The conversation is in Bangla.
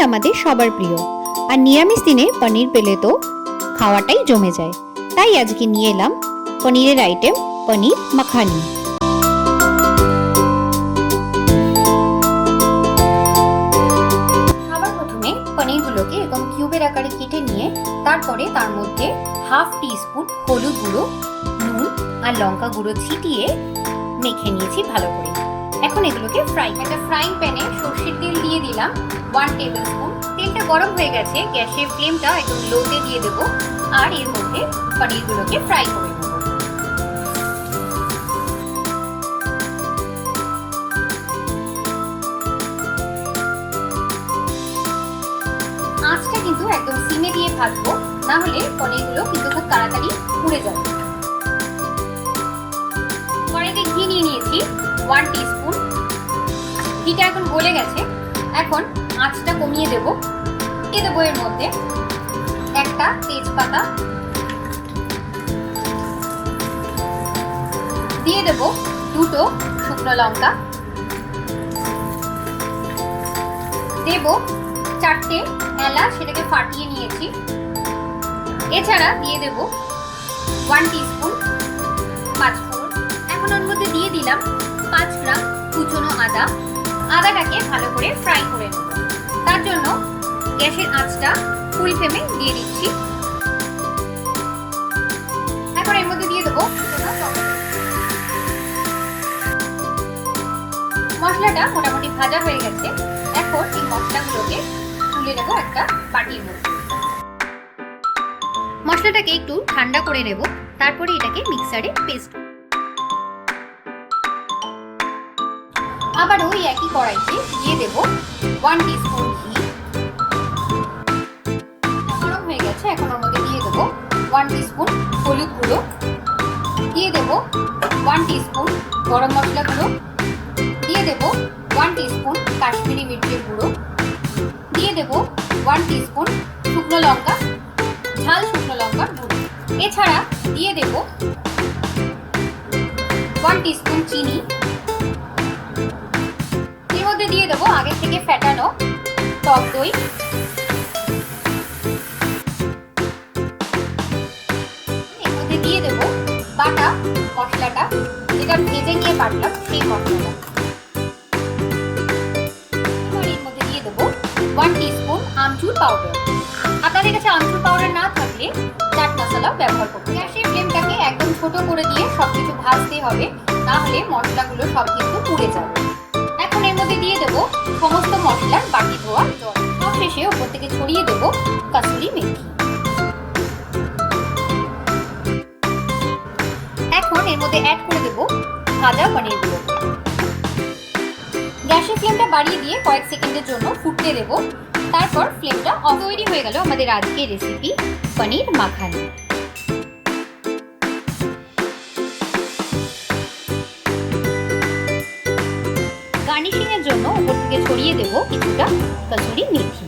আমাদের সবার প্রিয়, আর নিরামিষ দিনে পনির পেলে তো খাওয়াটাই জমে যায়। তাই আজকে নিয়ে এলাম পনিরের আইটেম পনির মাখানি। সবার প্রথমে পনিরগুলোকে এরকম কিউবের আকারে কেটে নিয়ে তারপরে তার মধ্যে হাফ টিস্পুন হলুদ গুঁড়ো, নুন আর লঙ্কা গুঁড়ো ছিটিয়ে মেখে নিয়েছি ভালো করে। এখন এগুলোকে একটা ফ্রাইং প্যানে সরষের তেল দিয়ে দিলাম 1 টেবিল স্পুন। তেলটা গরম হয়ে গেছে, গ্যাসের ফ্লেমটা একদম লোতে দিয়ে দেব আর এর মধ্যে পনিরগুলোকে ফ্রাই করে নেব। আঁচটা কিন্তু একদম সিমে দিয়ে ভাজবো, না হলে পনিরগুলো কিন্তু খুব তাড়াতাড়ি পুড়ে যাবে। কড়াইতে ঘি নিয়ে নিয়েছি 1 টিস্পুন। ঘিটা এখন গলে গেছে, এখন আঁচটা কমিয়ে দেব। দিয়ে দেবো এর মধ্যে একটা তেজপাতা, দিয়ে দেব 2টো শুকনো লঙ্কা, দেব 4টে এলাচ, সেটাকে ফাটিয়ে নিয়েছি। এছাড়া দিয়ে দেব 1 টিস্পুন পাঁচফোড়ন। এখন ওর মধ্যে দিয়ে দিলাম 5 গ্রাম কুচনো আদা। আদাটাকে ভালো করে ফ্রাই করে নেব, তার জন্য গ্যাসের আঁচটা ফুল ফ্লেমে দিয়ে দিচ্ছি। এখন এর মধ্যে দিয়ে দেবো মশলাটা মোটামুটি ভাজা হয়ে গেছে। এখন এই মশলাগুলোকে তুলে নেব একটা বাটির মধ্যে। মশলাটাকে একটু ঠান্ডা করে নেব, তারপরে এটাকে মিক্সারে পেস্ট। আবার ওই একই কড়াইতে দিয়ে দেব 1 টিস্পুন ঘি। গরম হয়ে গেছে, এখন ওর মধ্যে দিয়ে দেব 1 টিস্পুন হলুদ গুঁড়ো, দিয়ে দেব 1 টিস্পুন গরম মশলা গুঁড়ো, দিয়ে দেব 1 টিস্পুন কাশ্মীরি মির্চের গুঁড়ো, দিয়ে দেব 1 টিস্পুন শুকনো লঙ্কা, ঝাল শুকনো লঙ্কার গুঁড়ো। এছাড়া দিয়ে দেব 1 টিস্পুন চিনি। এর মধ্যে দিয়ে দেবো আগে থেকে ফেটানো টক দই। এর মধ্যে দিয়ে দেবো বাটা মশলাটা, যেটা ভেজে নিয়ে বাটলাম সেই মশলাটা। এবার এর মধ্যে দিয়ে দেবো 1 টিস্পুন আমচুর পাউডার। আপনাদের কাছে আমচুর পাউডার না থাকলে চাট মশলা ব্যবহার করতে। গ্যাসের ফ্লেমটাকে একদম ছোট করে দিয়ে সবকিছু ভাজতে হবে, না হলে মশলাগুলো সব কিন্তু পুড়ে যাবে। এখন এর মধ্যে দিয়ে দেবো সমস্ত মশলার বাটি ধোয়া জল। সব শেষে উপর থেকে ছড়িয়ে দেবো কাসুরি মেথি। এখন এর মধ্যে অ্যাড করে দেবো ভাজা পনিরগুলো। গ্যাসের ফ্লেমটা বাড়িয়ে দিয়ে কয়েক সেকেন্ডের জন্য ফুটতে দেবো, তারপর ফ্লেমটা অফ। তৈরি হয়ে গেল আমাদের আজকের রেসিপি পনির মাখানি। গার্নিশিং এর জন্য উপর থেকে ছড়িয়ে দেবো কিছুটা কাসুরি মেথি।